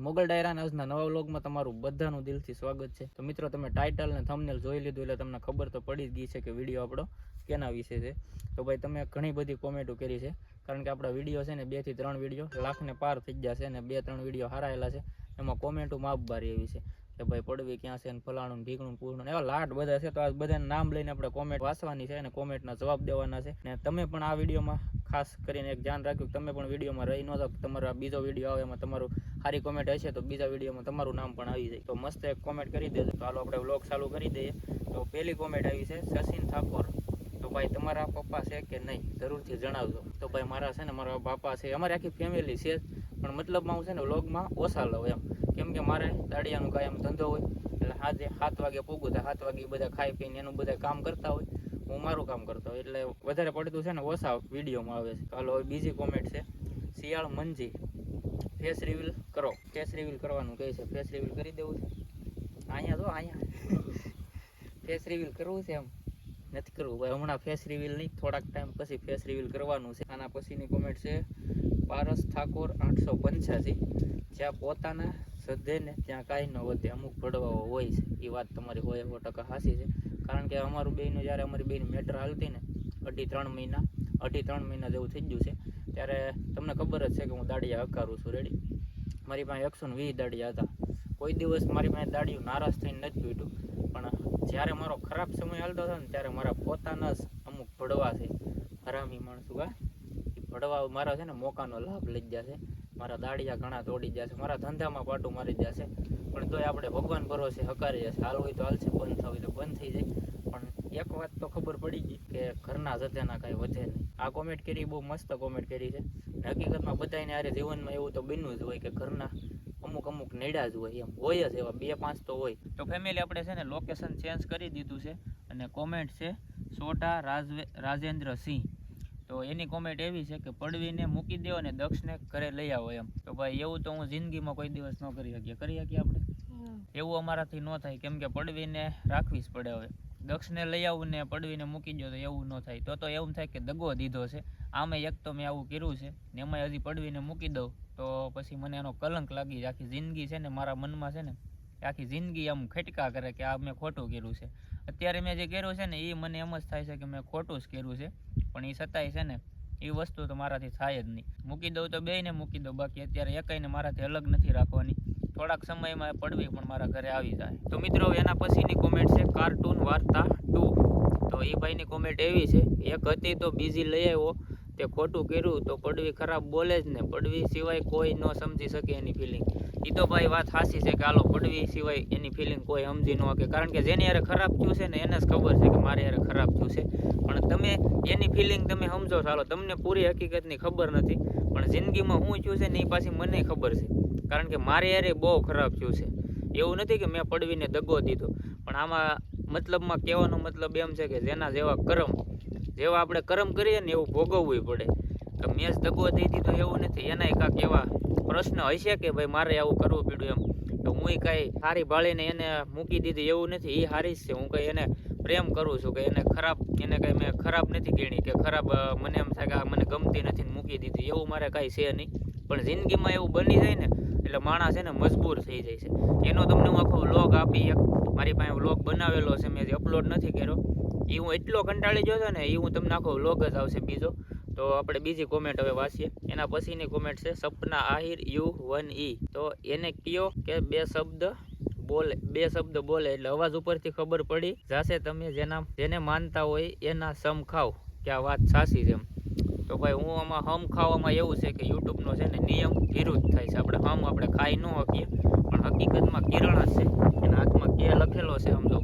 મોગલ ડાયરાના આજના નવા વ્લોગમાં તમારું બધાનું દિલથી સ્વાગત છે. તો મિત્રો, તમે ટાઇટલ અને થંબનેલ જોઈ લીધું એટલે તમને ખબર તો પડી જ ગઈ છે કે વિડીયો આપણો કેના વિશે છે. તો ભાઈ, તમે ઘણી બધી કોમેન્ટો કરી છે, કારણ કે આપણા વિડીયો છે ને 2 થી 3 વિડીયો લાખને પાર થઈ ગયા છે અને 2-3 વિડીયો હારાયેલા છે. એમાં કોમેન્ટો માપબારી એવી છે કે ભાઈ પડવી ક્યાં છે ને ફલાણું ઢીકણું પૂર્ણ એવા લાટ બધા છે. તો આ બધાના નામ લઈને આપણે કોમેન્ટ વાંચવાની છે અને કોમેન્ટના જવાબ દેવાના છે. ને તમે પણ આ વિડીયોમાં ખાસ કરીને એક ધ્યાન રાખ્યું કે તમે પણ વિડીયોમાં રહી ન જાવ. તમારો આ બીજો વિડીયો આવે એમાં તમારું સારી કોમેન્ટ હશે તો બીજા વિડીયોમાં તમારું નામ પણ આવી જાય. તો મસ્ત એક કોમેન્ટ કરી દેજો. તો હાલો આપણે વ્લોગ ચાલુ કરી દઈએ. તો પહેલી કોમેન્ટ આવી છે સચિન ઠાકોર. તો ભાઈ, તમારા પપ્પા છે કે નહીં જરૂરથી જણાવજો. તો ભાઈ, મારા છે ને મારા બાપા છે, અમારી આખી ફેમિલી છે, પણ મતલબમાં હું છે ને વ્લોગમાં ઓછા લઉં એમ, કેમ કે મારે દાડિયાનું કાયમ ધંધો હોય એટલે આજે 7 વાગે પૂગું થાય. 7 વાગે બધા ખાઈ પીને એનું બધા કામ કરતા હોય, હું મારું કામ કરતો હોય એટલે વધારે પડતું છે ને ઓછા વિડીયોમાં આવે છે. હાલો હવે બીજી કોમેન્ટ છે શિયાળ મંજી. ફેસ રિવીલ કરો. ફેસ રિવીલ કરવાનું કહે છે. ફેસ રિવીલ કરી દેવું છે અહીંયા તો અહીંયા ફેસ રિવીલ કરવું છે એમ નથી કરવું ભાઈ, હમણાં ફેસ રિવીલ નહીં, થોડાક ટાઈમ પછી ફેસ રિવીલ કરવાનું છે. આના પછીની કોમેન્ટ છે પારસ ઠાકોર 885. જ્યાં પોતાના સધે ને ત્યાં કાંઈ ન વધે, અમુક ભડવાઓ હોય છે. એ વાત તમારી 100% સાચી છે, કારણ કે અમારું બેયનું જ્યારે અમારી બેયની મેટર હાલતી ને 2.5-3 મહિના જેવું થઈ ગયું છે, ત્યારે તમને ખબર જ છે કે હું દાડિયા હકારું છું. રેડી, મારી પાસે 120 દાડિયા હતા. કોઈ દિવસ મારી પાસે દાડિયું નારાજ થઈને નથી પીટ્યું, પણ જ્યારે મારો ખરાબ સમય હાલતો હતો ને ત્યારે મારા પોતાના જ અમુક ભડવા છે, હરામી માણસો એ ભડવા મારા છે ને મોકાનો લાભ લઈ જશે. મારા દાડિયા ઘણા તોડી જશે, મારા ધંધામાં પાટું મારી જશે, પણ તોય આપણે ભગવાન ભરોસે હકારી જશે. હાલ હોય તો હાલશે, બંધ થવું તો બંધ થઈ જાય. પણ એક વાત તો ખબર પડી ગઈ કે ઘરના જથેના કાંઈ વધે નહીં. આ કોમેન્ટ કરી બહુ મસ્ત કોમેન્ટ કરી છે. હકીકતમાં બધાને આરે જીવનમાં એવું તો બન્યું જ હોય કે ઘરના અમુક નેડા જ હોય, એમ હોય જ એવા 2-5 તો હોય. તો ફેમિલી, આપણે છે ને લોકેશન ચેન્જ કરી દીધું છે અને કોમેન્ટ છે સોઢા રાજેન્દ્ર સિંહ. તો એની કોમેન્ટ એવી છે કે પડવીને મૂકી દો અને દક્ષને ઘરે લઈ આવો એમ. તો ભાઈ, એવું તો હું જિંદગીમાં કોઈ દિવસ ન કરી શકીએ આપણે એવું અમારાથી ન થાય, કેમ કે પડવીને રાખવી જ પડે. હવે દક્ષને લઈ આવું ને પડવીને મૂકી દો તો એવું ન થાય. તો એવું થાય કે દગો દીધો છે. આમે એક તો મેં આવું કર્યું છે ને એમાં હજી પડવીને મૂકી દઉં તો પછી મને એનો કલંક લાગી જાય. આખી જિંદગી છે ને મારા મનમાં છે ને આખી જિંદગી આમ ખટકા કરે કે આ મેં ખોટું કર્યું છે. અત્યારે મેં જે કર્યું છે ને એ મને એમ જ થાય છે કે મેં ખોટું જ કર્યું છે, પણ એ છતાંય છે ને એ વસ્તુ તો મારાથી થાય જ નહીં. મૂકી દઉં તો બેયને મૂકી દઉં, બાકી અત્યારે એકાઈને મારાથી અલગ નથી રાખવાની. થોડાક સમયમાં પડવી પણ મારા ઘરે આવી જાય. તો મિત્રો, એના પછીની કોમેન્ટ છે કાર્ટૂન વાર્તા 2. તો એ ભાઈની કોમેન્ટ એવી છે, એક હતી તો બીજી લઈ આવ્યો, તે ખોટું કર્યું તો પડવી ખરાબ બોલે જ ને, પડવી સિવાય કોઈ ન સમજી શકે એની ફિલિંગ. એ તો ભાઈ વાત સાચી છે કે હાલો પડવી સિવાય એની ફિલિંગ કોઈ સમજી ન શકે, કારણ કે જેની યારે ખરાબ થયું છે ને એને જ ખબર છે કે મારે યારે ખરાબ થયું છે. પણ તમે એની ફિલિંગ તમે સમજો ચાલો, તમને પૂરી હકીકતની ખબર નથી, પણ જિંદગીમાં શું થયું છે ને એ પાછી મને ખબર છે, કારણ કે મારે યારે બહુ ખરાબ થયું છે. એવું નથી કે મેં પડવીને દગો દીધો, પણ આમાં મતલબમાં કહેવાનો મતલબ એમ છે કે જેના જેવા કર્મ, જેવા આપણે કર્મ કરીએ ને એવું ભોગવવું પડે. તો મેં જ દગો દઈ દીધો એવું નથી, એના કાંઈક એવા પ્રશ્ન હશે કે ભાઈ મારે આવું કરવું પડ્યું એમ. તો હું કાંઈ સારી ભાળીને એને મૂકી દીધી એવું નથી, એ સારી જ છે. હું કંઈ એને પ્રેમ કરું છું કે એને કંઈ મેં ખરાબ નથી ગણી કે ખરાબ મને એમ થાય કે આ મને ગમતી નથી મૂકી દીધી, એવું મારે કાંઈ છે નહીં. પણ જિંદગીમાં એવું બની જાય ને એટલે માણસ એને મજબૂર થઈ જાય છે. એનો તમને હું આખો વ્લોગ આપી, એક મારી પાસે વ્લોગ બનાવેલો છે, મેં જે અપલોડ નથી કર્યો, એ હું એટલો કંટાળી ગયો હતો ને, એ હું તમને આખો વ્લોગ જ આવશે બીજો. તો આપણે બીજી કોમેન્ટ હવે વાંચીએ. એના પછીની કોમેન્ટ છે સપના આહિર U1E. તો એને કયો કે બે શબ્દ બોલે એટલે અવાજ ઉપરથી ખબર પડી જશે તમે જેને માનતા હોય એના સમ ખાવ. કે આ વાત સાચી છે એમ. તો ભાઈ, હું આમાં હમ ખાવામાં એવું છે કે યુટ્યુબનો છે ને નિયમ વિરુદ્ધ થાય છે. આપણે ખાઈ ન શકીએ, પણ હકીકતમાં કિરણ જ છે. એના હાથમાં કે લખેલો છે, સમજો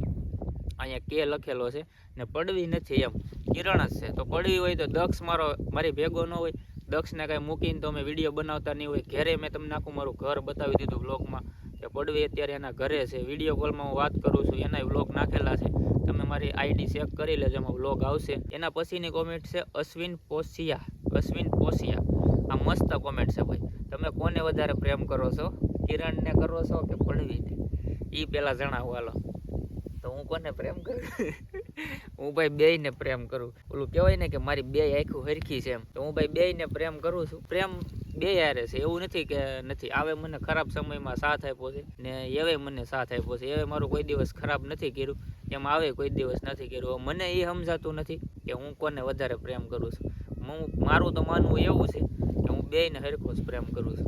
અહીંયા કે લખેલો છે ને પડવી નથી એમ, કિરણ જ છે. તો પડવી હોય તો દક્ષ મારી ભેગો ન હોય, દક્ષને કાંઈ મૂકીને તો અમે વિડીયો બનાવતા નહીં હોય. ઘરે મેં તમને આખું મારું ઘર બતાવી દીધું વ્લોગમાં કે પડવી અત્યારે એના ઘરે છે. વિડીયો કોલમાં હું વાત કરું છું, એના વ્લોગ નાખેલા છે, તમે મારી આઈડી ચેક કરી લેજો, એમાં વ્લોગ આવશે. એના પછીની કોમેન્ટ છે અશ્વિન પોસિયા. આ મસ્ત કોમેન્ટ છે ભાઈ. તમે કોને વધારે પ્રેમ કરો છો, કિરણને કરો છો કે પડવીને? એ પહેલાં જણાવો હાલો. તો હું કોને પ્રેમ કરું? હું ભાઈ બેયને પ્રેમ કરું. ઓલું કહેવાય ને કે મારી બે આંખો હરખી છે એમ. તો હું ભાઈ બેયને પ્રેમ કરું છું. પ્રેમ બે યારે છે, એવું નથી કે નથી. આવે મને ખરાબ સમયમાં સાથ આપ્યો છે ને એવે મને સાથ આપ્યો છે, એવે મારું કોઈ દિવસ ખરાબ નથી કર્યું, એમ આવે કોઈ દિવસ નથી કર્યું. મને એ સમજાતું નથી કે હું કોને વધારે પ્રેમ કરું છું. મારું તો માનવું એવું છે કે હું બેયને હરખો જ પ્રેમ કરું છું.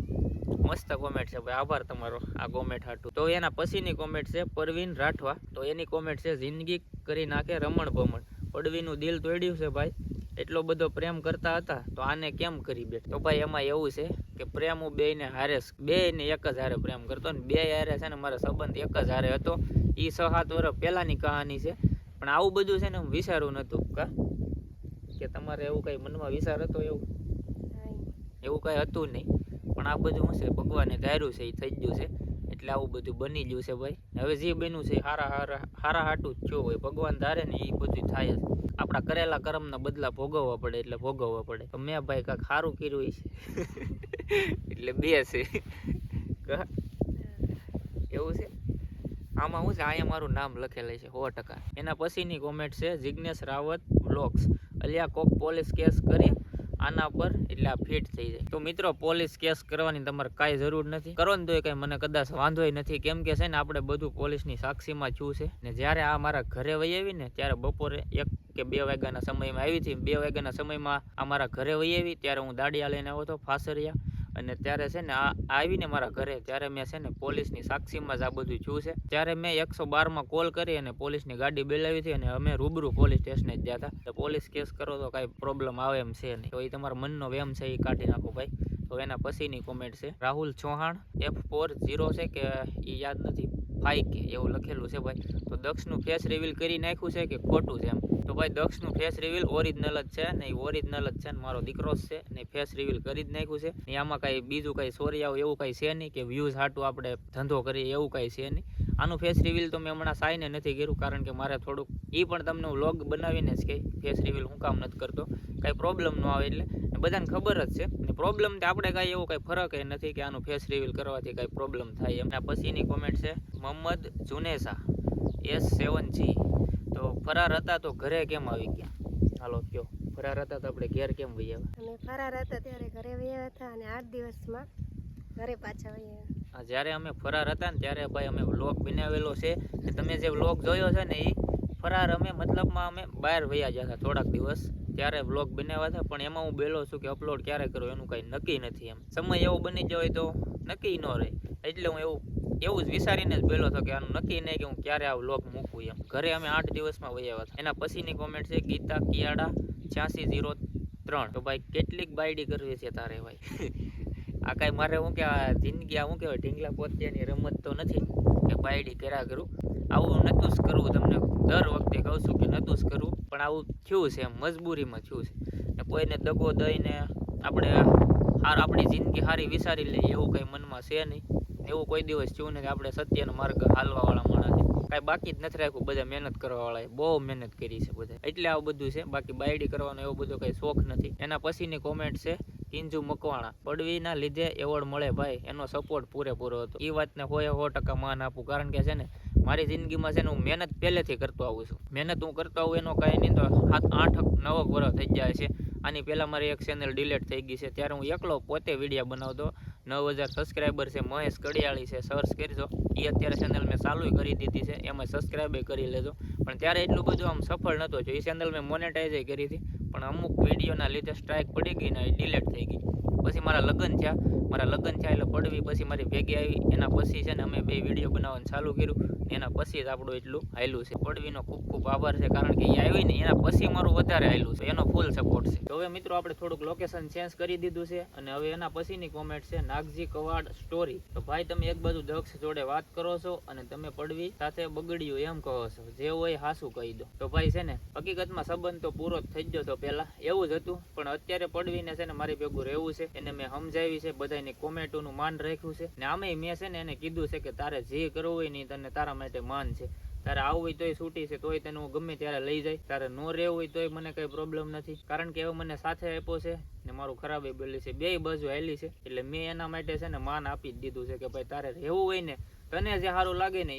મસ્ત કોમેન્ટ છે ભાઈ, આભાર તમારો આ કોમેન્ટ હાટું. તો એના પછીની કોમેન્ટ છે પરવીન રાઠવા. તો એની કોમેન્ટ છે જિંદગી કરી નાખે રમણ ભમણ, પડવીનું દિલ તોડ્યું છે ભાઈ, એટલો બધો પ્રેમ કરતા હતા તો આને કેમ કરી બેઠ. તો ભાઈ એમાં એવું છે કે પ્રેમ હું બેયને હારે, બેયને એક જ હારે પ્રેમ કરતો ને બે હારે છે ને મારો સંબંધ એક જ હારે હતો. એ 6-7 વર્ષ પહેલાની કહાની છે, પણ આવું બધું છે ને હું વિચારું નહોતું કે તમારે એવું કઈ મનમાં વિચાર હતો, એવું કઈ હતું નહીં. પણ આ બધું શું છે ભગવાને ધાર્યું છે એ થઈ ગયું છે, એટલે આવું બધું બની ગયું છે ભાઈ. હવે જે બન્યું છે હારા હાટું જ થયું હોય, ભગવાન ધારે ને એ બધું થાય જ. આપણા કરેલા કર્મના બદલા ભોગવવા પડે એટલે ભોગવવા પડે. તો મેં ભાઈ કાંઈક સારું કર્યું છે એટલે બે છે એવું છે. આમાં શું છે, અહીંયા મારું નામ લખેલું છે 100%. એના પછીની કોમેન્ટ છે જિગ્નેશ રાવત બ્લોગ્સ, અલ્યા કોક પોલીસ કેસ કરી આના પર એટલે આ ફિટ થઈ જાય. તો મિત્રો પોલીસ કેસ કરવાની તમારે કાંઈ જરૂર નથી, કરો ને તો કંઈ મને કદાચ વાંધોય નથી, કેમ કે છે ને આપણે બધું પોલીસની સાક્ષીમાં છું છે. ને જ્યારે આ મારા ઘરે વહી આવી ને ત્યારે બપોરે 1 કે 2 વાગ્યાના સમયમાં આવી હતી. 2 વાગ્યાના સમયમાં આ મારા ઘરે વહી આવી ત્યારે હું દાડિયા લઈને આવ્યો હતો ફાસરિયા, અને ત્યારે છે ને આ આવીને મારા ઘરે ત્યારે મેં છે ને પોલીસની સાક્ષીમાં જ આ બધું છું છે. ત્યારે મેં 112માં કોલ કરી અને પોલીસની ગાડી બોલાવી હતી અને અમે રૂબરૂ પોલીસ સ્ટેશને જ ગયા હતા. તો પોલીસ કેસ કરો તો કાંઈ પ્રોબ્લેમ આવે એમ છે નહીં. તો એ તમારા મનનો વેમ છે એ કાઢી નાખો ભાઈ. તો એના પછીની કોમેન્ટ છે રાહુલ ચૌહાણ F40 છે કે એ યાદ નથી, 5K એવું લખેલું છે ભાઈ. તો દક્ષનું ફેસ રિવીલ કરી નાખ્યું છે કે ખોટું છે એમ. તો ભાઈ દક્ષનું ફેસ રિવીલ ઓરિજિનલ જ છે ને, એ ઓરિજિનલ જ છે ને, મારો દીકરો જ છે ને ફેસ રિવીલ કરી જ નાખ્યું છે ને. આમાં કાંઈ બીજું કાંઈ સોરિયાઓ એવું કાંઈ છે નહીં કે વ્યૂઝ હાટું આપણે ધંધો કરીએ એવું કાંઈ છે નહીં. આનું ફેસ રિવીલ તો મેં હમણાં સાઈને નથી કર્યું, કારણ કે મારે થોડુંક એ પણ તમને વ્લોગ બનાવીને જ કે ફેસ રિવીલ હું કામ નથી કરતો, કાંઈ પ્રોબ્લેમ ન આવે એટલે. બધાને ખબર જ છે ને પ્રોબ્લેમ તો આપણે કાંઈ એવું કાંઈ ફરક એ નથી કે આનું ફેસ રિવીલ કરવાથી કાંઈ પ્રોબ્લેમ થાય. એમના પછીની કોમેન્ટ છે મોહમ્મદ જુનેસા S7G. તો ફરાર હતા તો ઘરે કેમ આવી ગયા? હાલો કયો, ફરાર હતા તો આપણે ઘેર કેમ વહી આવ્યા? અમે ફરાર હતા ત્યારે ઘરે વહ્યા હતા અને 8 દિવસમાં ઘરે પાછા વહ્યા. હા, જ્યારે અમે ફરાર હતા ને ત્યારે ભાઈ અમે વ્લોગ બનાવેલો છે, ને તમે જે વ્લોગ જોયો છે ને એ ફરાર અમે મતલબમાં અમે બહાર વહ્યા ગયા હતા થોડાક દિવસ, ત્યારે વ્લોગ બનાવ્યા હતા. પણ એમાં હું બેલો છું કે અપલોડ ક્યારે કરું એનું કાંઈ નક્કી નથી. એમ સમય એવો બની જાય તો નક્કી ન રહે, એટલે હું એવું જ વિચારીને જ બેલો હતો કે આનું નક્કી નહીં કે હું ક્યારે આ વ્લોગ મૂકું એમ. ઘરે અમે 8 દિવસમાં વહી આવ્યા હતા. એના પછીની કોમેન્ટ છે ગીતા કિયાડા 8603. તો ભાઈ કેટલીક બાયડી કરવી છે તારે ભાઈ? આ કાંઈ મારે શું કે આ જિંદગી આ શું કહેવાય ઢીંગલા પોતિયાની રમત તો નથી કે બાયડી કર્યા કરું. આવું નહોતું જ કરવું, તમને દર વખતે કહું છું કે નહોતું જ કરવું, પણ આવું થયું છે એમ, મજબૂરીમાં થયું છે. ને કોઈને દગો દઈને આપણે આપણી જિંદગી સારી વિચારી લઈએ એવું કંઈ મનમાં છે નહીં, એવું કોઈ દિવસ થયું નથી. આપણે સત્યનો માર્ગ હાલવાવાળા માણસ છે, કાંઈ બાકી જ નથી રાખ્યું, બધા મહેનત કરવાવાળાએ બહુ મહેનત કરી છે બધા, એટલે આવું બધું છે. બાકી બાયડી કરવાનો એવો બધો કંઈ શોખ નથી. એના પછીની કોમેન્ટ છે કિંજુ મકવાણા, પડવીના લીધે એવોર્ડ મળે ભાઈ, એનો સપોર્ટ પૂરેપૂરો હતો. એ વાતને 100% માન આપું, કારણ કે છે ને મારી જિંદગીમાં છે ને હું મહેનત પહેલેથી કરતો આવું છું. મહેનત હું કરતો આવું એનો કાંઈ નહીં તો 7-8-9 વર્ષ થઈ જાય છે. આની પહેલાં મારી એક ચેનલ ડિલીટ થઈ ગઈ છે, ત્યારે હું એકલો પોતે વિડીયો બનાવતો. 9000 સબસ્ક્રાઈબર છે, મહેશ કડિયાળી છે, સર્ચ કરજો. એ અત્યારે ચેનલ મેં ચાલુ કરી દીધી છે, એમાં સબસ્ક્રાઈબ કરી લેજો. પણ ત્યારે એટલું બધું આમ સફળ નહોતો જો. એ ચેનલ મેં મોનેટાઈઝ કરી હતી, પણ અમુક વિડીયોના લીધે સ્ટ્રાઇક પડી ગઈ ને એ ડિલીટ થઈ ગઈ. પછી મારા લગ્ન થયા એટલે પડવી પછી મારી ભેગી આવી. એના પછી છે ને અમે 2 વિડીયો બનાવવાનું ચાલુ કર્યું, એના પછી જ આપણું એટલું હાલ્યું છે. પડવીનો ખૂબ ખૂબ આભાર છે, કારણ કે એ આવી ને એના પછી મારું વધારે હાલ્યું છે, એનો ફૂલ સપોર્ટ છે. તો હવે મિત્રો આપણે થોડુંક લોકેશન ચેન્જ કરી દીધું છે, અને હવે એના પછીની કોમેન્ટ છે નાગજી કવાડ સ્ટોરી. તો ભાઈ તમે એક બાજુ દક્ષ જોડે વાત કરો છો અને તમે પડવી સાથે બગડ્યું એમ કહો છો, જે હોય હાસું કહી દો. તો ભાઈ છે ને હકીકતમાં સંબંધ તો પૂરો જ થઈ ગયો હતો પહેલા, એવું જ હતું. પણ અત્યારે પડવીને છે ને મારી ભેગું રહેવું છે, એને મેં સમજાવી છે, બધાની કોમેન્ટોનું માન રાખ્યું છે. ને આમે મેં છે ને એને કીધું છે કે તારે જે કરવું હોય ને તને તારા માટે માન છે, તારે આવવું હોય તોય છૂટી છે, તોય તને હું ગમે ત્યારે લઈ જાય, તારે ન રહેવું હોય તોય મને કઈ પ્રોબ્લેમ નથી, કારણ કે હવે મને સાથે આપ્યો છે ને મારું ખરાબ એ બોલી છે, બે બાજુ હાલી છે. એટલે મેં એના માટે છે ને માન આપી જ દીધું છે કે ભાઈ તારે રહેવું હોય ને, તને જે સારું લાગે ને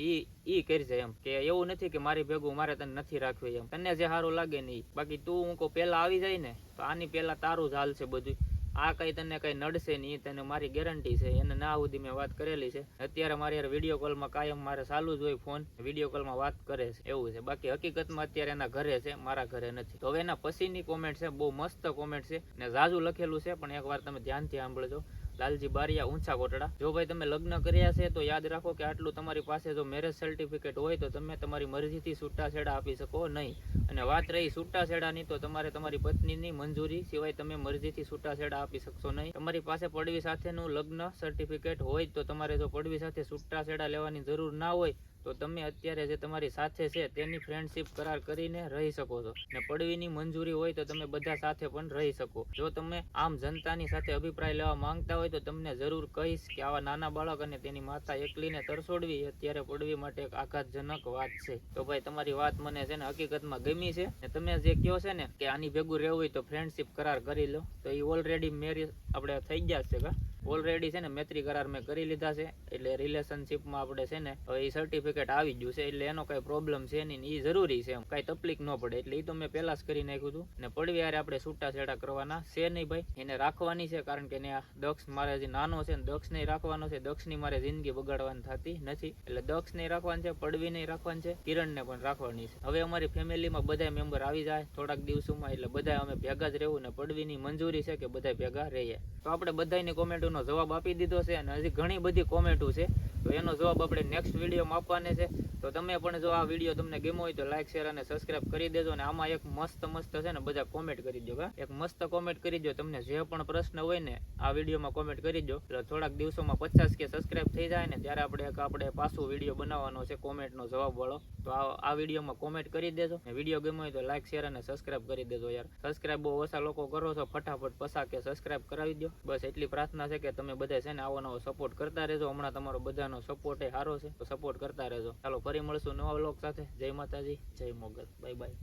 ઈ કરજે એમ. કે એવું નથી કે મારી ભેગું મારે તને નથી રાખ્યું એમ, તને જે સારું લાગે ને ઈ. બાકી તું હું પેલા આવી જાય ને તો આની પેલા તારું જ હાલ છે બધું, આ કઈ તને કઈ નડશે નહીં, તને મારી ગેરંટી છે. એને ના સુધી મેં વાત કરેલી છે. અત્યારે મારી યાર વિડીયો કોલમાં કાયમ મારે ચાલુ જ હોય ફોન, વિડીયો કોલમાં વાત કરે છે એવું છે. બાકી હકીકતમાં અત્યારે એના ઘરે છે, મારા ઘરે નથી. તો હવે એના પછીની કોમેન્ટ છે, બહુ મસ્ત કોમેન્ટ છે ને જાજુ લખેલું છે, પણ એકવાર તમે ધ્યાનથી સાંભળજો. લાલજી બારિયા, ઊંચા કોટડા. જો ભાઈ તમે લગ્ન કર્યા છે તો યાદ રાખો કે આટલું તમારી પાસે જો મેરેજ સર્ટિફિકેટ હોય તો તમે તમારી મરજીથી છૂટાછેડા આપી શકો નહીં. અને વાત રહી છૂટાછેડાની, તો તમારે તમારી પત્નીની મંજૂરી સિવાય તમે મરજીથી છૂટાછેડા આપી શકશો નહીં. તમારી પાસે પડવી સાથેનું લગ્ન સર્ટિફિકેટ હોય તો તમારે જો પડવી સાથે છૂટાછેડા લેવાની જરૂર ના હોય તો તમે અત્યારે જે તમારી સાથે છે તેની ફ્રેન્ડશિપ કરાર કરીને રહી શકો છો. ને પડવીની મંજૂરી હોય તો તમે બધા સાથે પણ રહી શકો. જો તમે આમ જનતાની સાથે અભિપ્રાય લેવા માંગતા હોય તો તમને જરૂર કહીશ કે આવા નાના બાળક અને તેની માતા એકલીને તરસોડવી અત્યારે પડવી માટે એક આઘાતજનક વાત છે. તો ભાઈ તમારી વાત મને છે ને હકીકતમાં ગમી છે. ને તમે જે કહો છે ને કે આની ભેગું રહેવું હોય તો ફ્રેન્ડશિપ કરાર કરી લો, તો એ ઓલરેડી મેરેજ આપણે થઈ ગયા છે કા ઓલરેડી છે ને મૈત્રી કરાર મેં કરી લીધા છે. એટલે રિલેશનશિપમાં આપણે છે ને હવે એ સર્ટિફિકેટ આવી ગયું છે, એટલે એનો કઈ પ્રોબ્લેમ છે નહીં. એ જરૂરી છે, કઈ તકલીફ ન પડે. એટલે એ તો મેં પહેલા જ કરી નાખ્યું હતું. ને પડવી યારે આપણે છૂટાછેડા કરવાના છે નહીં ભાઈ, એને રાખવાની છે. કારણ કે એને આ દક્ષ મારે જે નાનો છે ને દક્ષ નહીં રાખવાનો છે. દક્ષની મારે જિંદગી બગાડવાની થતી નથી. એટલે દક્ષ નહીં રાખવાનું છે, પડવી નહીં રાખવાની છે, કિરણને પણ રાખવાની છે. હવે અમારી ફેમિલીમાં બધા મેમ્બર આવી જાય થોડાક દિવસોમાં, એટલે બધા અમે ભેગા જ રહેવું. ને પડવીની મંજૂરી છે કે બધા ભેગા રહીએ. તો આપણે બધાની કોમેન્ટોનો જવાબ આપી દીધો છે અને હજી ઘણી બધી કોમેન્ટો છે, તો એનો જવાબ આપણે નેક્સ્ટ વિડીયોમાં આપવાને છે. તો તમે પણ જો આ વિડીયો તમને ગમ્યો હોય તો લાઈક શેર અને સબસ્ક્રાઇબ કરી દેજો. અને આમાં એક મસ્ત છે ને બધા કોમેન્ટ કરી દો. એક મસ્ત કોમેન્ટ કરી દો. તમને જે પણ પ્રશ્ન હોય ને આ વિડીયોમાં કોમેન્ટ કરી દો. એટલે થોડાક દિવસોમાં 50 કે સબસ્ક્રાઇબ થઈ જાય ને ત્યારે આપણે પાછો વિડીયો બનાવવાનો છે કોમેન્ટનો જવાબ વાળો. તો આ વિડીયોમાં કોમેન્ટ કરી દેજો. ને વિડીયો ગમ્યો હોય તો લાઈક શેર અને સબસ્ક્રાઇબ કરી દેજો યાર. સબસ્ક્રાઇબ બહુ ઓછા લોકો કરો છો, ફટાફટ 50 કે સબસ્ક્રાઇબ કરાવી દો. બસ એટલી પ્રાર્થના છે કે તમે બધા છે ને આવો નવો સપોર્ટ કરતા રહેજો. હમણાં તમારો બધાનો સપોર્ટ એ સારો છે, તો સપોર્ટ કરતા રહેજો. ચાલો ફરી મળશું નવા વ્લોગ સાથે. જય માતાજી, જય મોગલ, બાય બાય.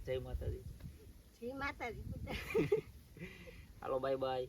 જય માતાજી, જય માતાજી. હાલો બાય બાય.